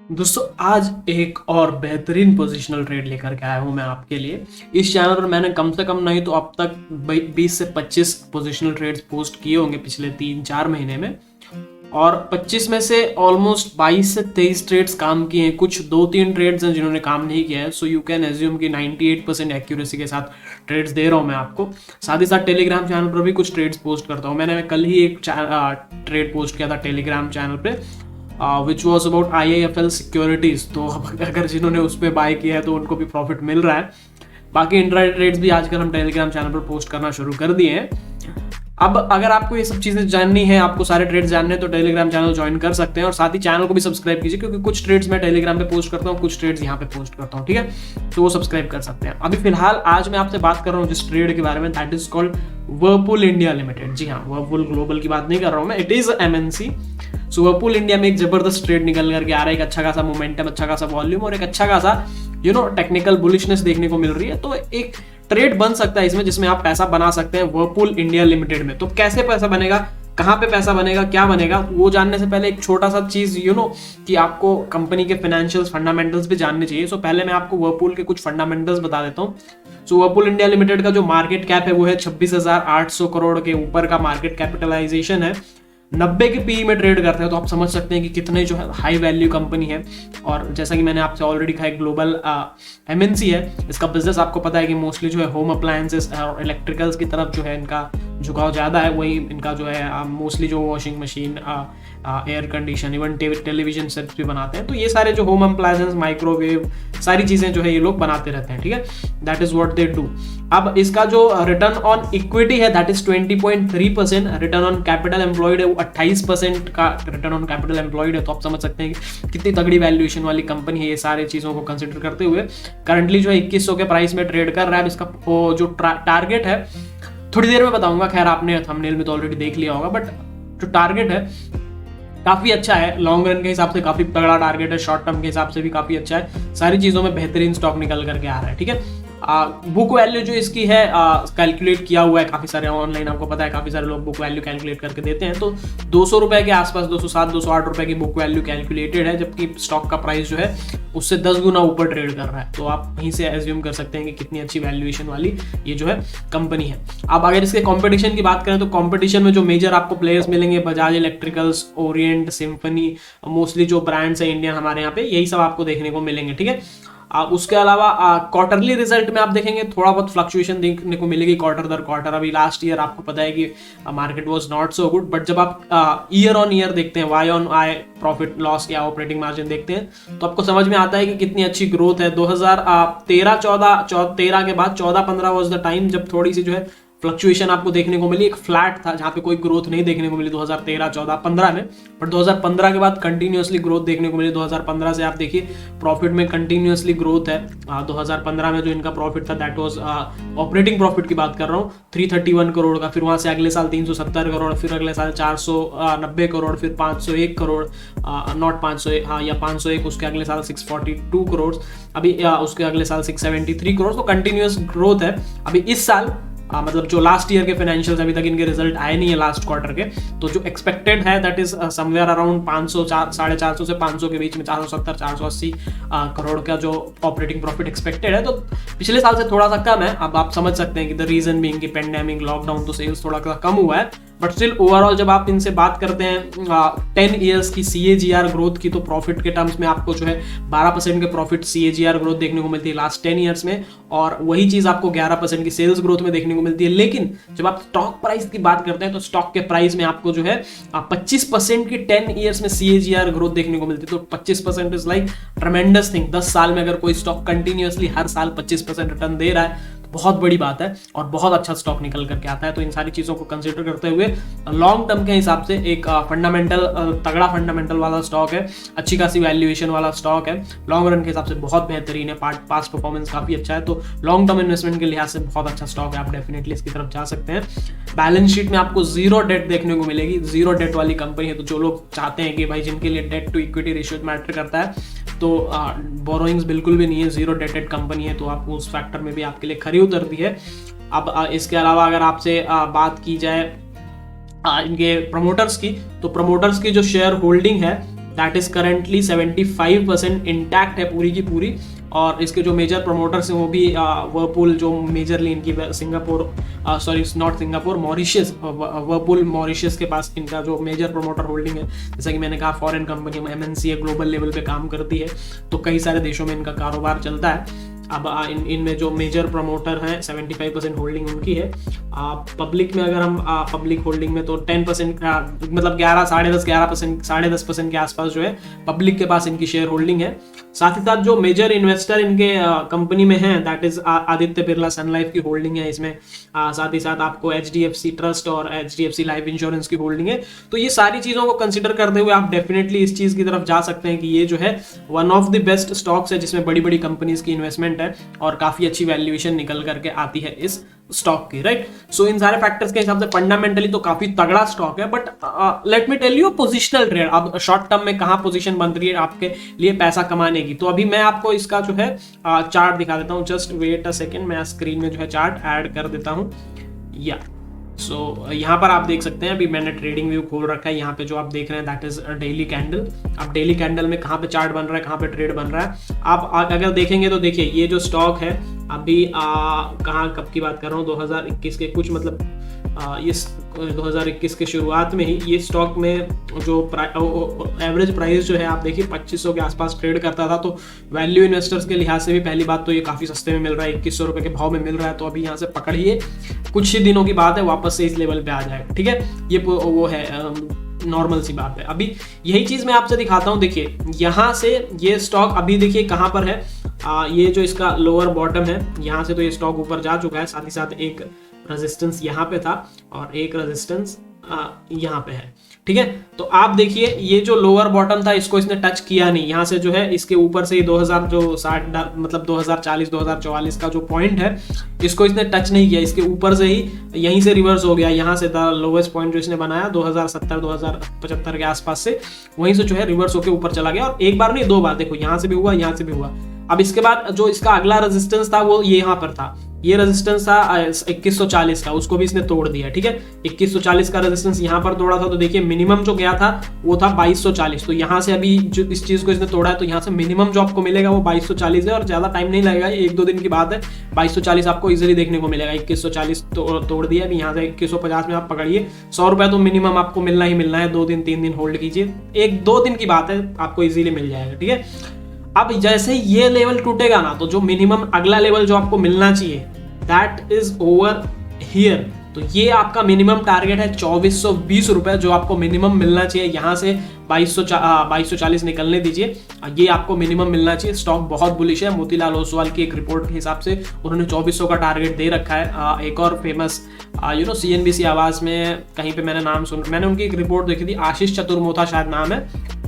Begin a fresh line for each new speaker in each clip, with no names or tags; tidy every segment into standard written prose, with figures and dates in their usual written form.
दोस्तों आज एक और बेहतरीन पोजिशनल ट्रेड लेकर के आया हूं मैं आपके लिए। इस चैनल पर मैंने कम से कम नहीं तो अब तक 20 से 25 पोजिशनल ट्रेड्स पोस्ट किए होंगे पिछले 3-4 महीने में, और 25 में से ऑलमोस्ट 22 से 23 ट्रेड्स काम किए हैं। कुछ 2-3 ट्रेड्स हैं जिन्होंने काम नहीं किया है। सो यू कैन एज्यूम कि 98% एक्यूरेसी के साथ ट्रेड्स दे रहा हूं मैं आपको। साथ ही साथ टेलीग्राम चैनल पर भी कुछ ट्रेड्स पोस्ट करता हूं। मैंने कल ही एक ट्रेड पोस्ट किया था टेलीग्राम चैनल पे, which was about IIFL securities. तो अगर जिन्होंने उस पर बाय किया है तो उनको भी प्रॉफिट मिल रहा है। बाकी इंट्राडे ट्रेड्स भी आजकल हम टेलीग्राम चैनल पर पोस्ट करना शुरू कर दिए हैं। अब अगर आपको ये सब चीजें जाननी है, आपको सारे ट्रेड्स जानने हैं, तो टेलीग्राम चैनल ज्वाइन कर सकते हैं और साथ ही चैनल को भी सब्सक्राइब कीजिए, क्योंकि कुछ ट्रेड्स मैं टेलीग्राम पे पोस्ट करता हूँ, कुछ ट्रेड्स यहाँ पे पोस्ट करता हूँ। ठीक है, तो वो सब्सक्राइब कर सकते हैं। अभी फिलहाल आज मैं आपसे बात कर रहा हूँ जिस ट्रेड के बारे में, that is called Whirlpool India limited. जी हाँ, वर्लपूल ग्लोबल की बात नहीं कर रहा हूँ मैं, it is MNC। So Whirlpool India में एक जबरदस्त ट्रेड निकल करके आ रहा है। एक अच्छा खासा मोमेंटम, अच्छा खासा वॉल्यूम और एक अच्छा खासा टेक्निकल बुलिशनेस देखने को मिल रही है। तो एक ट्रेड बन सकता है इसमें जिसमें आप पैसा बना सकते हैं वर्लपूल इंडिया लिमिटेड में। तो कैसे पैसा बनेगा, कहाँ पे पैसा बनेगा, क्या बनेगा, वो जानने से पहले एक छोटा सा चीज कि आपको कंपनी के फाइनेंशियल्स फंडामेंटल्स भी जानने चाहिए। सो पहले मैं आपको वर्लपूल के कुछ फंडामेंटल्स बता देता हूँ। सो वर्लपूल इंडिया लिमिटेड का जो मार्केट कैप है वो है 26,800 करोड़ के ऊपर का मार्केट कैपिटलाइजेशन है। 90 के PE में ट्रेड करते हैं, तो आप समझ सकते हैं कि कितने हाई वैल्यू कंपनी है। और जैसा कि मैंने आपसे ऑलरेडी कहा, एक ग्लोबल MNC है। इसका बिजनेस आपको पता है कि मोस्टली होम अप्लायंसेस और इलेक्ट्रिकल्स की तरफ इनका झुकाव ज़्यादा है। वही इनका mostly washing machine, air condition, even television sets भी बनाते हैं। तो ये सारे होम अप्लायंसेस, माइक्रोवेव, सारी चीज़ें ये लोग बनाते रहते हैं। ठीक है, that is what they do. अब इसका जो रिटर्न ऑन इक्विटी है that is 20.3%। Return on capital employed है वो 28% का रिटर्न ऑन कैपिटल एम्प्लॉयड है। तो आप समझ सकते हैं कि कितनी तगड़ी वैल्यूएशन वाली कंपनी है। ये सारी चीज़ों को कंसिडर करते हुए करंटली 2100 के प्राइस में ट्रेड कर रहा है। अब इसका जो टारगेट है थोड़ी देर में बताऊंगा। खैर, आपने थंबनेल में तो ऑलरेडी देख लिया होगा, बट जो टारगेट है काफी अच्छा है। लॉन्ग रन के हिसाब से काफी तगड़ा टारगेट है, शॉर्ट टर्म के हिसाब से भी काफी अच्छा है। सारी चीजों में बेहतरीन स्टॉक निकल करके आ रहा है। ठीक है, बुक वैल्यू जो इसकी है कैलकुलेट किया हुआ है। काफी सारे ऑनलाइन, आपको पता है, काफी सारे लोग बुक वैल्यू कैलकुलेट करके देते हैं। तो 200 रुपए के आसपास, 207-208 रुपए की बुक वैल्यू कैलकुलेटेड है, जबकि स्टॉक का प्राइस है उससे 10 गुना ऊपर ट्रेड कर रहा है। तो आप वहीं से एज्यूम कर सकते हैं कि कितनी अच्छी वैल्यूएशन वाली ये कंपनी है। अब अगर इसके कंपटीशन की बात करें तो कंपटीशन में जो मेजर आपको प्लेयर्स मिलेंगे, Bajaj electricals, Orient, symphony, mostly जो ब्रांड्स है इंडियन हमारे यहाँ पे, यही सब आपको देखने को मिलेंगे। ठीक है, उसके अलावा क्वार्टरली रिजल्ट में आप देखेंगे थोड़ा बहुत फ्लक्चुएशन देखने को मिलेगी क्वार्टर दर क्वार्टर। अभी लास्ट ईयर आपको पता है कि market was not so good, but जब आप ईयर ऑन ईयर देखते हैं, Y on Y profit loss या ऑपरेटिंग मार्जिन देखते हैं, तो आपको समझ में आता है कि कितनी अच्छी ग्रोथ है। 2013 के बाद 14-15 वाज द टाइम जब थोड़ी सी फ्लक्चुएशन आपको देखने को मिली। एक फ्लैट था जहां पे कोई ग्रोथ नहीं देखने को मिली 2013, 14, 15 में, बट 2015 के बाद कंटिन्यूअसली ग्रोथ देखने को मिली। 2015 से आप देखिए प्रॉफिट में कंटिन्यूअसली ग्रोथ है। 2015 में जो इनका प्रॉफिट था दैट वाज ऑपरेटिंग प्रॉफिट की बात कर रहा हूँ 331 करोड़ का। फिर वहां से अगले साल 370 करोड़, फिर अगले साल 490 करोड़, फिर 501 करोड़, नॉट 501, हाँ, या 501, उसके अगले साल 642 करोड़, अभी उसके अगले साल 673 करोड़। तो कंटिन्यूअस ग्रोथ है। अभी इस साल मतलब जो लास्ट ईयर के फाइनेंशियल्स, अभी तक इनके रिजल्ट आए नहीं है लास्ट क्वार्टर के, तो जो एक्सपेक्टेड है दैट इज समवेयर अराउंड 450 से 500 के बीच में, 470-480 करोड़ का जो ऑपरेटिंग प्रॉफिट एक्सपेक्टेड है। तो पिछले साल से थोड़ा सा कम है। अब आप समझ सकते हैं कि द रीजन बीइंग कि पेंडेमिक, लॉकडाउन, तो सेल्स थोड़ा सा कम हुआ है। बट स्टिल ओवरऑल जब आप इनसे बात करते हैं 10 ईयर्स की CAGR ग्रोथ की, तो प्रॉफिट के टर्म्स में आपको 12% के प्रॉफिट CAGR ग्रोथ देखने को मिलती है लास्ट 10 ईयर्स में, और वही चीज आपको 11% की सेल्स ग्रोथ में देखने को मिलती है। लेकिन जब आप स्टॉक प्राइस की बात करते हैं तो स्टॉक के प्राइस में आपको 25% की 10 ईयर्स में CAGR ग्रोथ देखने को मिलती है। तो 25% इज लाइक ट्रेमेंडस थिंग। 10 साल में अगर कोई स्टॉक कंटिन्यूअसली हर साल 25% रिटर्न दे रहा है, बहुत बड़ी बात है और बहुत अच्छा स्टॉक निकल करके आता है। तो इन सारी चीजों को कंसीडर करते हुए लॉन्ग टर्म के हिसाब से एक तगड़ा फंडामेंटल वाला स्टॉक है, अच्छी खासी वैल्यूएशन वाला स्टॉक है, लॉन्ग रन के हिसाब से बहुत बेहतरीन है, पास्ट परफॉर्मेंस काफी अच्छा है। तो लॉन्ग टर्म इन्वेस्टमेंट के लिहाज से बहुत अच्छा स्टॉक है, आप डेफिनेटली इसकी तरफ जा सकते हैं। बैलेंस शीट में आपको जीरो डेट देखने को मिलेगी, जीरो डेट वाली कंपनी है। तो जो लोग चाहते हैं कि भाई जिनके लिए debt to equity ratio matter करता है, तो बोरोइंग्स बिल्कुल भी नहीं है, जीरो डेटेड कंपनी है, तो आपको उस फैक्टर में भी आपके लिए खरी उतरती है। अब इसके अलावा अगर आपसे बात की जाए इनके प्रमोटर्स की, तो प्रमोटर्स की जो शेयर होल्डिंग है दैट इज करेंटली 75% इंटैक्ट है पूरी की पूरी। और इसके जो मेजर प्रमोटर्स हैं वो भी वर्लपूल, जो मेजरली इनकी Singapore, sorry not Singapore, Mauritius, Whirlpool Mauritius के पास इनका जो मेजर प्रमोटर होल्डिंग है। जैसा कि मैंने कहा फॉरेन कंपनी में MNC है, ग्लोबल लेवल पे काम करती है, तो कई सारे देशों में इनका कारोबार चलता है। अब इनमें जो मेजर प्रमोटर हैं 75% होल्डिंग उनकी है। पब्लिक में अगर हम पब्लिक होल्डिंग में तो 10% मतलब 11.5% के आसपास जो है पब्लिक के पास इनकी शेयर होल्डिंग है। साथ ही साथ जो मेजर इन्वेस्टर इनके कंपनी में हैं that is Aditya Birla sun life की होल्डिंग है इसमें। साथ ही साथ आपको HDFC ट्रस्ट और HDFC लाइफ इंश्योरेंस की होल्डिंग है। तो ये सारी चीज़ों को कंसिडर करते हुए आप डेफिनेटली इस चीज़ की तरफ जा सकते हैं कि ये जो है one of the best stocks है जिसमें बड़ी बड़ी कंपनीज की इन्वेस्टमेंट है और काफ़ी अच्छी वैल्यूएशन निकल करके आती है इस स्टॉक की, राइट। सो इन सारे फैक्टर्स के हिसाब से फंडामेंटली तो काफी तगड़ा स्टॉक है। But let me tell you positional trade, अब शॉर्ट टर्म में कहाँ पोजीशन बन रही है आपके लिए पैसा कमाने की। तो अभी मैं आपको इसका जो है चार्ट दिखा देता हूँ। जस्ट वेट अ सेकेंड, मैं स्क्रीन में जो है चार्ट ऐड कर देता हूँ। या सो यहाँ पर आप देख सकते हैं, अभी मैंने ट्रेडिंग व्यू खोल रखा है। यहाँ पे जो आप देख रहे हैं दैट इज डेली कैंडल। अब डेली कैंडल में कहाँ पे चार्ट बन रहा है, कहाँ पे ट्रेड बन रहा है, आप अगर देखेंगे तो देखिए ये जो स्टॉक है अभी कहाँ कब की बात कर रहा हूँ, 2021 के कुछ मतलब ये 2021 के शुरुआत में ही ये स्टॉक में जो एवरेज प्राइस जो है आप देखिए 2500 के आसपास ट्रेड करता था। तो वैल्यू इन्वेस्टर्स के लिहाज से भी पहली बात तो ये काफ़ी सस्ते में मिल रहा है, 2100 रुपये के भाव में मिल रहा है। तो अभी यहाँ से पकड़िए, कुछ ही दिनों की बात है वापस से इस लेवल पे आ जाएगा, ठीक है। ये वो है नॉर्मल सी बात है। अभी यही चीज़ मैं आपसे दिखाता हूँ। देखिए यहाँ से ये स्टॉक अभी देखिए कहाँ पर है, ये जो इसका लोअर बॉटम है यहाँ से तो ये स्टॉक ऊपर जा चुका है। साथ ही साथ एक रेजिस्टेंस यहाँ पे था और एक रेजिस्टेंस यहाँ पे है, ठीक है। तो आप देखिए ये जो लोअर बॉटम था इसको इसने टच किया नहीं। यहाँ से जो है इसके ऊपर से ही 2000 जो 60 मतलब 2040 2044 का जो पॉइंट है इसको इसने टच नहीं किया। इसके ऊपर से ही यहीं से रिवर्स हो गया। यहाँ से द लोवेस्ट पॉइंट जो इसने बनाया 2070 2075 के आसपास से, वहीं से जो है रिवर्स होकर ऊपर चला गया। और एक बार नहीं दो बार, देखो यहाँ से भी हुआ, यहाँ से भी हुआ। अब इसके बाद जो इसका अगला रेजिस्टेंस था वो ये यहाँ पर था, ये रेजिस्टेंस था 2140 का, उसको भी इसने तोड़ दिया, ठीक है। 2140 का रेजिस्टेंस यहाँ पर तोड़ा था। तो देखिए मिनिमम जो गया था वो था 2240। तो यहाँ से अभी जो इस चीज को इसने तोड़ा है तो यहाँ से मिनिमम जो आपको मिलेगा वो 2240 है और ज्यादा टाइम नहीं लगेगा, 1-2 दिन की बात है। 2240 आपको इजीली देखने को मिलेगा। 2140 तोड़ दिया, अभी यहाँ से 2150 में आप पकड़िए। 100 रुपये तो मिनिमम आपको मिलना ही मिलना है। 2 दिन 3 दिन होल्ड कीजिए, 1-2 दिन की बात है, आपको इजीली मिल जाएगा, ठीक है। अब जैसे ये लेवल टूटेगा ना तो जो मिनिमम अगला लेवल जो आपको मिलना चाहिए दैट इज ओवर हियर। तो ये आपका मिनिमम टारगेट है 2420 रुपए जो आपको मिनिमम मिलना चाहिए। यहाँ से 2240 निकलने दीजिए, ये आपको मिनिमम मिलना चाहिए। स्टॉक बहुत बुलिश है। मोतीलाल ओसवाल की एक रिपोर्ट के हिसाब से उन्होंने 2400 का टारगेट दे रखा है। एक और फेमस CNBC आवाज में कहीं पे मैंने उनकी एक रिपोर्ट देखी थी, आशीष चतुर्मोथा शायद नाम है,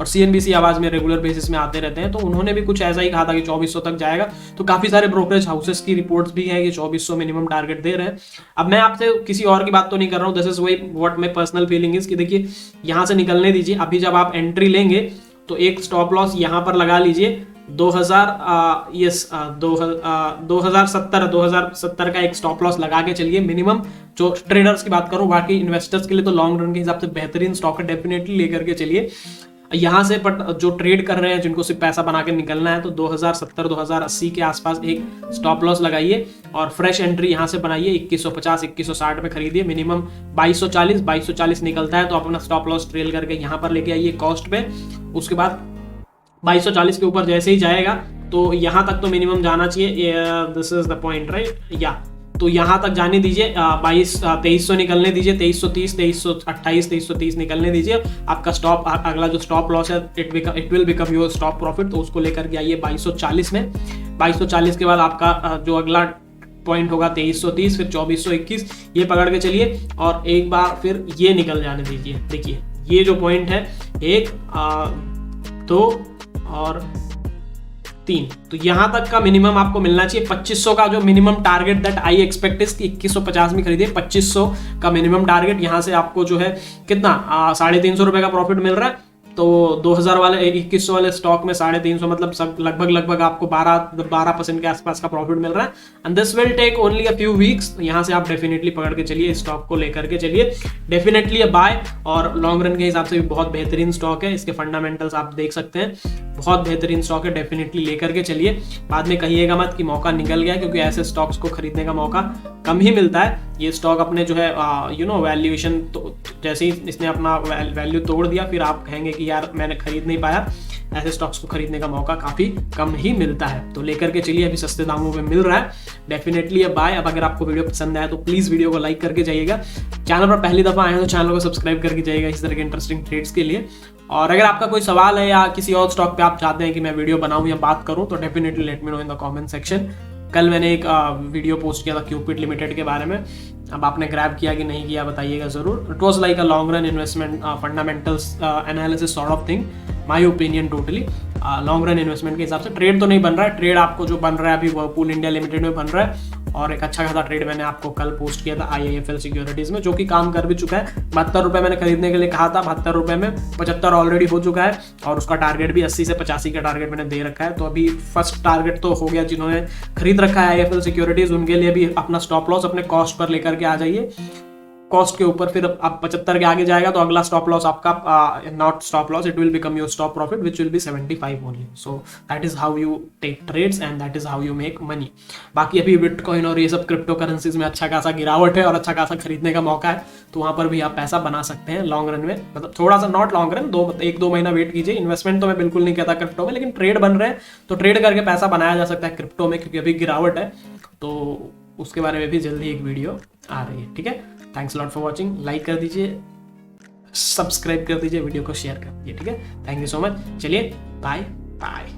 और CNBC आवाज में रेगुलर बेसिस में आते रहते हैं। तो उन्होंने भी कुछ ऐसा ही कहा था कि 2400 तक जाएगा। तो काफी सारे ब्रोकरेज हाउसेस की रिपोर्ट्स भी हैं कि 2400 मिनिमम टारगेट दे रहे हैं। अब मैं आपसे किसी और की बात तो नहीं कर रहा हूँ, this is what my personal feeling is कि देखिए यहाँ से निकलने दीजिए। अभी जब आप एंट्री लेंगे तो एक स्टॉप लॉस यहाँ पर लगा लीजिए 2070 का एक स्टॉप लॉस लगा के चलिए मिनिमम। जो ट्रेडर्स की बात करूं, बाकी इन्वेस्टर्स के लिए तो लॉन्ग रन के हिसाब से बेहतरीन स्टॉक है, डेफिनेटली लेकर के चलिए यहाँ से। बट जो ट्रेड कर रहे हैं जिनको सिर्फ पैसा बना के निकलना है तो 2070 2080 के आसपास एक स्टॉप लॉस लगाइए और फ्रेश एंट्री यहाँ से बनाइए। 2150 2160 में खरीदिए। मिनिमम 2240 निकलता है तो अपना स्टॉप लॉस ट्रेल करके यहाँ पर लेके आइए कॉस्ट पे। उसके बाद 2240 के ऊपर जैसे ही जाएगा तो यहाँ तक तो मिनिमम जाना चाहिए। This is the point, right. या तो यहाँ तक जाने दीजिए। 2300 निकलने दीजिए, 2330 2328 2330 निकलने दीजिए। आपका स्टॉप अगला जो स्टॉप लॉस है it will become your stop profit. तो उसको लेकर के आइए 2240 में। 2240 के बाद आपका जो अगला पॉइंट होगा 2330, फिर 2421, ये पकड़ के चलिए और एक बार फिर ये निकल जाने दीजिए। देखिए ये जो पॉइंट है 1 2 और 3, तो यहां तक का मिनिमम आपको मिलना चाहिए। 2500 का जो minimum target that I expect is 2150 में खरीदिए। 2500 का मिनिमम टारगेट, यहां से आपको जो है कितना 350 रुपए का प्रॉफिट मिल रहा है। तो 2000 वाले 2100 वाले स्टॉक में 350 मतलब सब लगभग आपको 12% के आसपास का प्रॉफिट मिल रहा है। And this will take only a few weeks. यहाँ से आप डेफिनेटली पकड़ के चलिए, स्टॉक को लेकर के चलिए, डेफिनेटली बाय। और लॉन्ग रन के हिसाब से भी बहुत बेहतरीन स्टॉक है, इसके फंडामेंटल्स आप देख सकते हैं, बहुत बेहतरीन स्टॉक है, डेफिनेटली लेकर के चलिए। बाद में कहिएगा मत कि मौका निकल गया, क्योंकि ऐसे स्टॉक्स को खरीदने का मौका कम ही मिलता है। ये स्टॉक अपने जो है वैल्यूएशन तो जैसे ही इसने अपना वैल्यू तोड़ दिया, फिर आप कहेंगे कि यार मैंने खरीद नहीं पाया। ऐसे स्टॉक्स को खरीदने का मौका काफ़ी कम ही मिलता है, तो लेकर के चलिए, अभी सस्ते दामों में मिल रहा है, डेफिनेटली बाय। अब अगर आपको वीडियो पसंद आया तो प्लीज़ वीडियो को लाइक करके जाइएगा। चैनल पर पहली दफ़ा आए हैं तो चैनल को सब्सक्राइब करके जाइएगा इस तरह के इंटरेस्टिंग ट्रेड्स के लिए। और अगर आपका कोई सवाल है या किसी और स्टॉक पे आप चाहते हैं कि मैं वीडियो बनाऊं या बात करूं, तो definitely let me know in the comment section. कल मैंने एक वीडियो पोस्ट किया था क्यूपिड लिमिटेड के बारे में, अब आपने ग्रैब किया कि नहीं किया बताइएगा ज़रूर। It was like a long run investment fundamentals analysis sort of thing, my opinion totally. Long run investment के हिसाब से ट्रेड तो नहीं बन रहा है, ट्रेड आपको जो बन रहा है अभी वर्लपूल इंडिया लिमिटेड में बन रहा है। और एक अच्छा खासा ट्रेड मैंने आपको कल पोस्ट किया था IIFL सिक्योरिटीज़ में, जो कि काम कर भी चुका है। 72 रुपये मैंने खरीदने के लिए कहा था, 72 रुपये में 75 ऑलरेडी हो चुका है, और उसका टारगेट भी 80 से 85 का टारगेट मैंने दे रखा है। तो अभी फर्स्ट टारगेट तो हो गया, जिन्होंने खरीद रखा है IIFL सिक्योरिटीज़ उनके लिए भी अपना स्टॉप लॉस अपने कॉस्ट पर लेकर के आ जाइए। कॉस्ट के ऊपर फिर आप 75 के आगे जाएगा तो अगला स्टॉप लॉस आपका not stop loss, it will become your stop profit which will be 75 only. So that is how you take trades and that is how you make money. बाकी अभी बिटकॉइन और ये सब क्रिप्टो करेंसीज में अच्छा खासा गिरावट है और अच्छा खासा खरीदने का मौका है, तो वहाँ पर भी आप पैसा बना सकते हैं लॉन्ग रन में। मतलब थोड़ा सा नॉट लॉन्ग रन, 1-2 महीना वेट कीजिए। इन्वेस्टमेंट तो मैं बिल्कुल नहीं कहता क्रिप्टो में, लेकिन ट्रेड बन रहे हैं तो ट्रेड करके पैसा बनाया जा सकता है क्रिप्टो में, क्योंकि अभी गिरावट है, तो उसके बारे में भी जल्दी एक वीडियो आ रही है। ठीक है, thanks lot for watching. Like कर दीजिए, सब्सक्राइब कर दीजिए, वीडियो को शेयर कर दीजिए। ठीक है, थैंक यू सो मच। चलिए बाय बाय।